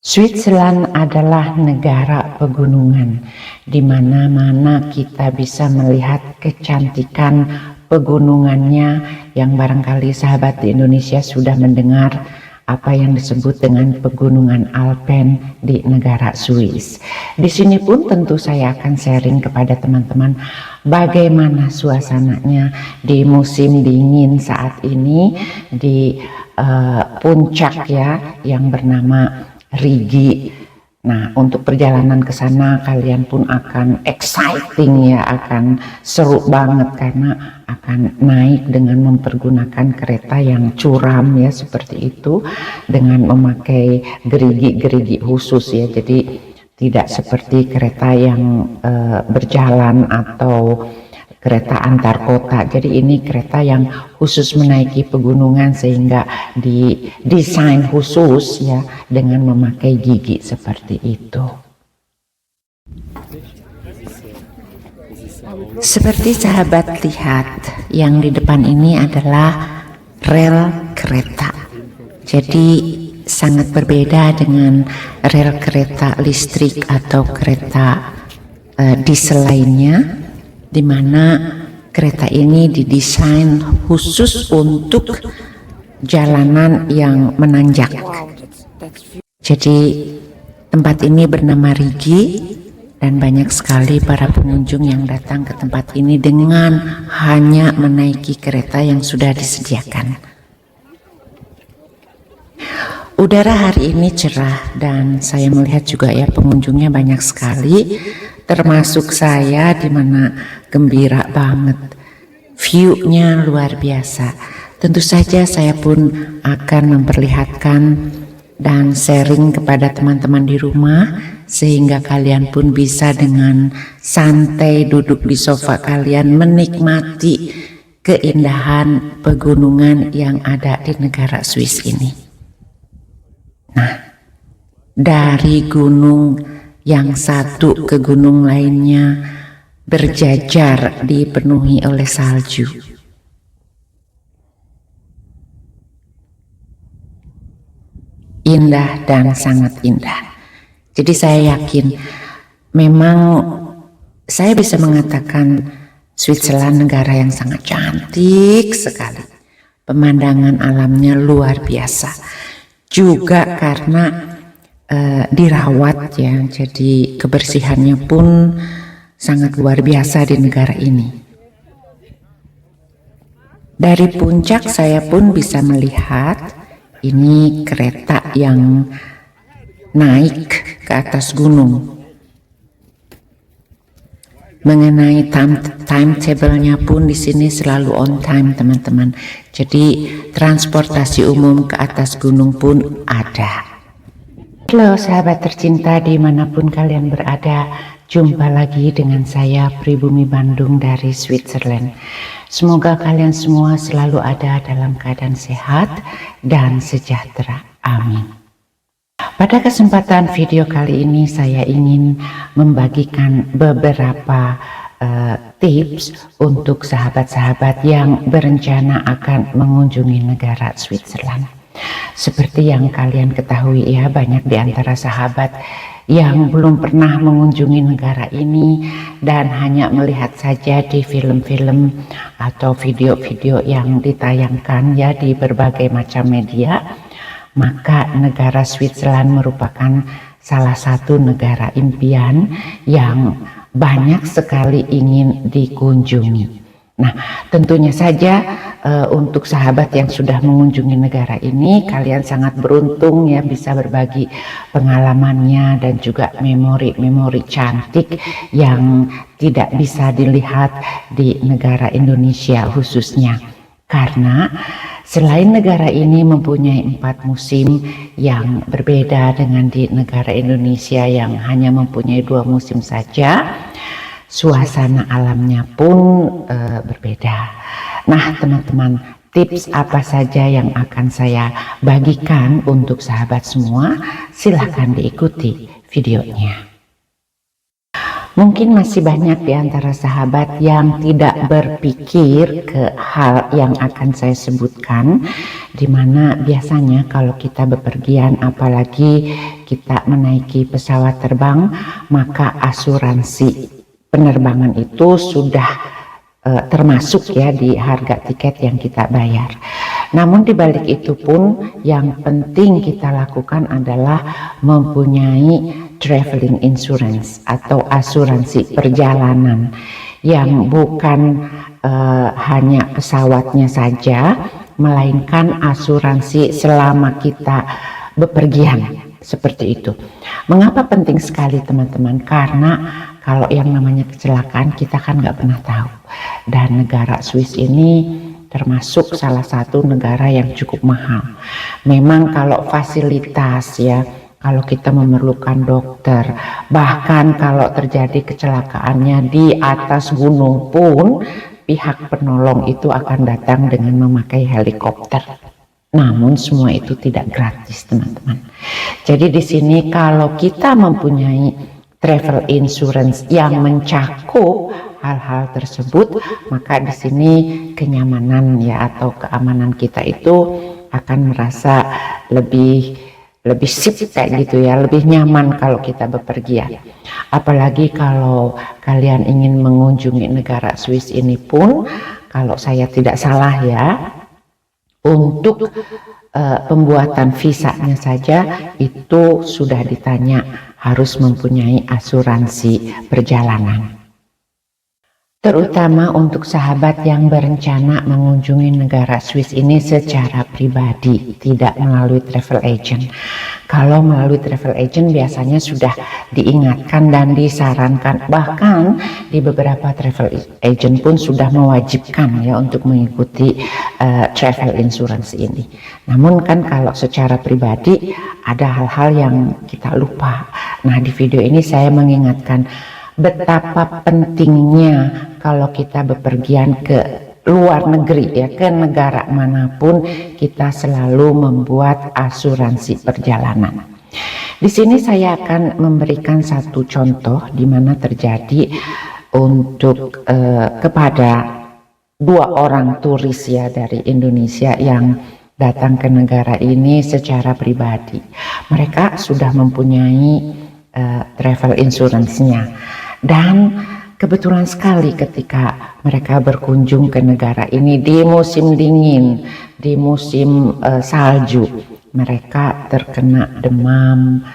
Switzerland adalah negara pegunungan, di mana-mana kita bisa melihat kecantikan pegunungannya yang barangkali sahabat di Indonesia sudah mendengar apa yang disebut dengan pegunungan Alpen di negara Swiss. Di sini pun tentu saya akan sharing kepada teman-teman bagaimana suasananya di musim dingin saat ini di puncak ya yang bernama Rigi. Nah, untuk perjalanan ke sana kalian pun akan exciting ya, akan seru banget karena akan naik dengan mempergunakan kereta yang curam ya seperti itu, dengan memakai gerigi-gerigi khusus ya. Jadi tidak seperti kereta yang berjalan atau kereta antar kota. Jadi ini kereta yang khusus menaiki pegunungan sehingga didesain khusus ya dengan memakai gigi seperti itu. Seperti sahabat lihat, yang di depan ini adalah rel kereta. Jadi sangat berbeda dengan rel kereta listrik atau kereta diesel lainnya, di mana kereta ini didesain khusus untuk jalanan yang menanjak. Jadi tempat ini bernama Rigi dan banyak sekali para pengunjung yang datang ke tempat ini dengan hanya menaiki kereta yang sudah disediakan. Udara hari ini cerah dan saya melihat juga ya pengunjungnya banyak sekali, termasuk saya, di mana gembira banget. View-nya luar biasa. Tentu saja saya pun akan memperlihatkan dan sharing kepada teman-teman di rumah sehingga kalian pun bisa dengan santai duduk di sofa kalian menikmati keindahan pegunungan yang ada di negara Swiss ini. Nah, dari gunung yang satu ke gunung lainnya berjajar dipenuhi oleh salju. Indah dan sangat indah. Jadi saya yakin memang saya bisa mengatakan Switzerland negara yang sangat cantik sekali. Pemandangan alamnya luar biasa. Juga karena dirawat ya, jadi kebersihannya pun sangat luar biasa di negara ini. Dari puncak saya pun bisa melihat ini kereta yang naik ke atas gunung. Mengenai timetable-nya pun di sini selalu on time teman-teman. Jadi transportasi umum ke atas gunung pun ada. Halo sahabat tercinta dimanapun kalian berada, jumpa lagi dengan saya Pribumi Bandung dari Switzerland. Semoga kalian semua selalu ada dalam keadaan sehat dan sejahtera. Amin. Pada kesempatan video kali ini saya ingin membagikan beberapa tips untuk sahabat-sahabat yang berencana akan mengunjungi negara Switzerland. Seperti yang kalian ketahui ya, banyak di antara sahabat yang belum pernah mengunjungi negara ini dan hanya melihat saja di film-film atau video-video yang ditayangkan ya di berbagai macam media. Maka negara Switzerland merupakan salah satu negara impian yang banyak sekali ingin dikunjungi. Nah, tentunya saja untuk sahabat yang sudah mengunjungi negara ini, kalian sangat beruntung ya bisa berbagi pengalamannya dan juga memori-memori cantik yang tidak bisa dilihat di negara Indonesia khususnya. Karena selain negara ini mempunyai 4 musim yang berbeda dengan di negara Indonesia yang hanya mempunyai 2 musim saja, suasana alamnya pun berbeda. Nah teman-teman, tips apa saja yang akan saya bagikan untuk sahabat semua? Silahkan diikuti videonya. Mungkin masih banyak di antara sahabat yang tidak berpikir ke hal yang akan saya sebutkan, dimana biasanya kalau kita bepergian, apalagi kita menaiki pesawat terbang, maka asuransi penerbangan itu sudah termasuk ya di harga tiket yang kita bayar. Namun dibalik itu pun yang penting kita lakukan adalah mempunyai traveling insurance atau asuransi perjalanan yang bukan hanya pesawatnya saja, melainkan asuransi selama kita bepergian. Seperti itu. Mengapa penting sekali teman-teman? Karena kalau yang namanya kecelakaan kita kan nggak pernah tahu. Dan negara Swiss ini termasuk salah satu negara yang cukup mahal. Memang kalau fasilitas ya, kalau kita memerlukan dokter, bahkan kalau terjadi kecelakaannya di atas gunung pun, pihak penolong itu akan datang dengan memakai helikopter. Namun semua itu tidak gratis teman-teman. Jadi di sini kalau kita mempunyai travel insurance yang mencakup hal-hal tersebut, maka di sini kenyamanan ya atau keamanan kita itu akan merasa lebih sip kayak gitu ya, lebih nyaman kalau kita bepergian. Apalagi kalau kalian ingin mengunjungi negara Swiss ini pun, kalau saya tidak salah ya, untuk pembuatan visanya saja itu sudah ditanya harus mempunyai asuransi perjalanan. Terutama untuk sahabat yang berencana mengunjungi negara Swiss ini secara pribadi, tidak melalui travel agent. Kalau melalui travel agent biasanya sudah diingatkan dan disarankan, bahkan di beberapa travel agent pun sudah mewajibkan ya untuk mengikuti travel insurance ini. Namun kan kalau secara pribadi ada hal-hal yang kita lupa. Nah, di video ini saya mengingatkan betapa pentingnya kalau kita bepergian ke luar negeri ya, ke negara manapun, kita selalu membuat asuransi perjalanan. Di sini saya akan memberikan satu contoh di mana terjadi untuk kepada 2 orang turis ya dari Indonesia yang datang ke negara ini secara pribadi. Mereka sudah mempunyai travel insurance-nya. Dan kebetulan sekali ketika mereka berkunjung ke negara ini di musim dingin, di musim salju, mereka terkena demam,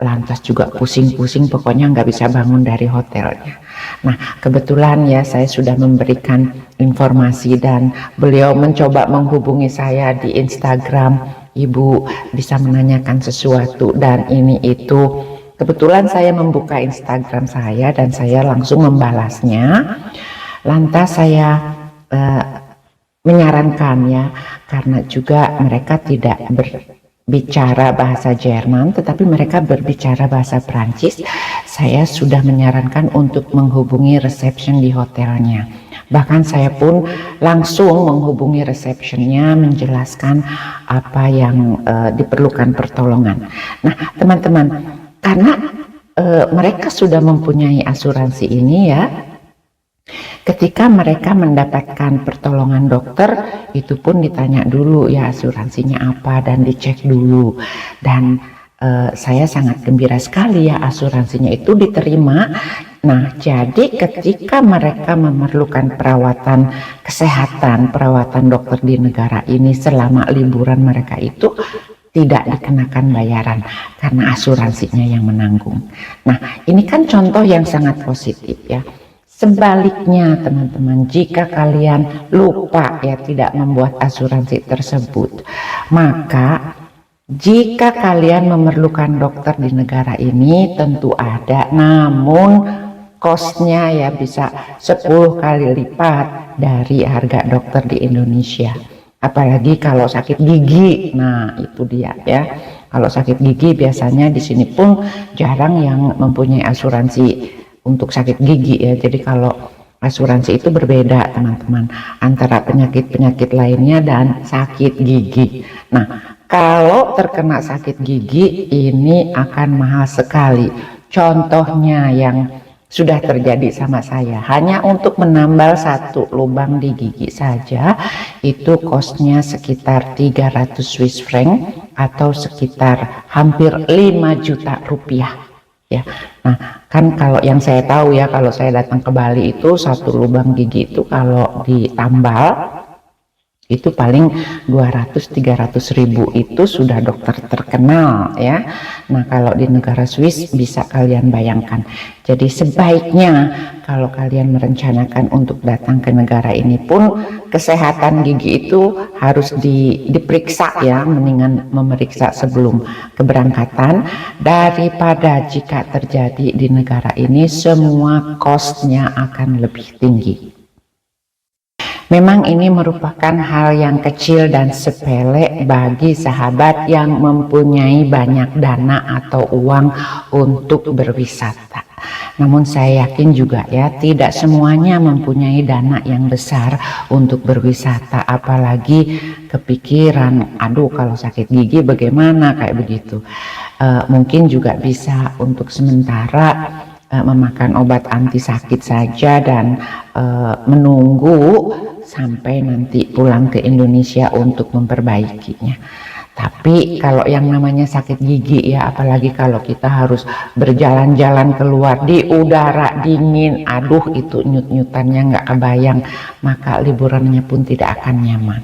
lantas juga pusing-pusing, pokoknya nggak bisa bangun dari hotelnya. Nah, kebetulan ya saya sudah memberikan informasi dan beliau mencoba menghubungi saya di Instagram, Ibu bisa menanyakan sesuatu dan ini itu. Kebetulan saya membuka Instagram saya dan saya langsung membalasnya. Lantas saya menyarankan ya, karena juga mereka tidak berbicara bahasa Jerman, tetapi mereka berbicara bahasa Prancis. Saya sudah menyarankan untuk menghubungi reception di hotelnya. Bahkan saya pun langsung menghubungi receptionnya menjelaskan apa yang diperlukan pertolongan. Nah, teman-teman, karena mereka sudah mempunyai asuransi ini ya, ketika mereka mendapatkan pertolongan dokter itu pun ditanya dulu ya asuransinya apa dan dicek dulu. Dan saya sangat gembira sekali ya asuransinya itu diterima. Nah, jadi ketika mereka memerlukan perawatan kesehatan, perawatan dokter di negara ini selama liburan mereka itu tidak dikenakan bayaran karena asuransinya yang menanggung. Nah, ini kan contoh yang sangat positif ya. Sebaliknya teman-teman, jika kalian lupa ya tidak membuat asuransi tersebut, maka jika kalian memerlukan dokter di negara ini tentu ada, namun kosnya ya bisa 10 kali lipat dari harga dokter di Indonesia. Apalagi kalau sakit gigi. Nah, itu dia ya. Kalau sakit gigi biasanya di sini pun jarang yang mempunyai asuransi untuk sakit gigi ya. Jadi kalau asuransi itu berbeda teman-teman antara penyakit-penyakit lainnya dan sakit gigi. Nah, kalau terkena sakit gigi ini akan mahal sekali. Contohnya yang Sudah terjadi sama saya. Hanya untuk menambal satu lubang di gigi saja itu kosnya sekitar 300 Swiss franc atau sekitar hampir 5 juta rupiah ya. Nah kan kalau yang saya tahu ya, kalau saya datang ke Bali itu satu lubang gigi itu kalau ditambal itu paling 200-300 ribu, itu sudah dokter terkenal ya. Nah kalau di negara Swiss bisa kalian bayangkan. Jadi sebaiknya kalau kalian merencanakan untuk datang ke negara ini pun kesehatan gigi itu harus diperiksa ya, mendingan memeriksa sebelum keberangkatan daripada jika terjadi di negara ini semua costnya akan lebih tinggi. Memang ini merupakan hal yang kecil dan sepele bagi sahabat yang mempunyai banyak dana atau uang untuk berwisata. Namun saya yakin juga ya, tidak semuanya mempunyai dana yang besar untuk berwisata, apalagi kepikiran, aduh kalau sakit gigi bagaimana kayak begitu. Mungkin juga bisa untuk sementara memakan obat anti sakit saja dan menunggu sampai nanti pulang ke Indonesia untuk memperbaikinya. Tapi kalau yang namanya sakit gigi ya, apalagi kalau kita harus berjalan-jalan keluar di udara dingin, aduh itu nyut-nyutannya nggak kebayang, maka liburannya pun tidak akan nyaman.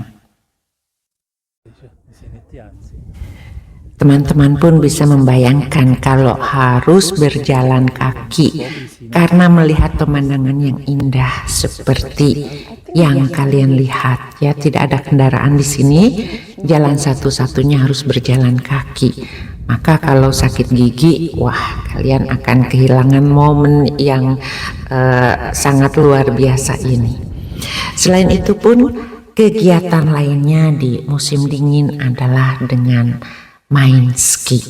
Teman-teman pun bisa membayangkan kalau harus berjalan kaki karena melihat pemandangan yang indah seperti yang kalian lihat ya, tidak ada kendaraan di sini, jalan satu-satunya harus berjalan kaki. Maka kalau sakit gigi, wah kalian akan kehilangan momen yang sangat luar biasa ini. Selain itu pun kegiatan lainnya di musim dingin adalah dengan main ski.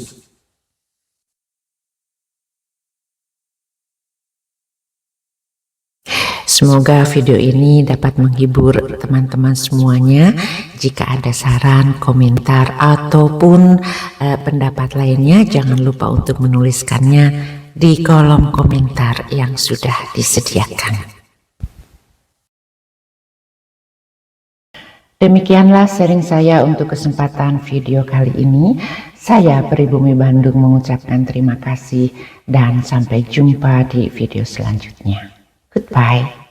Semoga video ini dapat menghibur teman-teman semuanya. Jika ada saran, komentar, ataupun pendapat lainnya, jangan lupa untuk menuliskannya di kolom komentar yang sudah disediakan. Demikianlah sharing saya untuk kesempatan video kali ini. Saya Pribumi Bandung mengucapkan terima kasih dan sampai jumpa di video selanjutnya. Goodbye.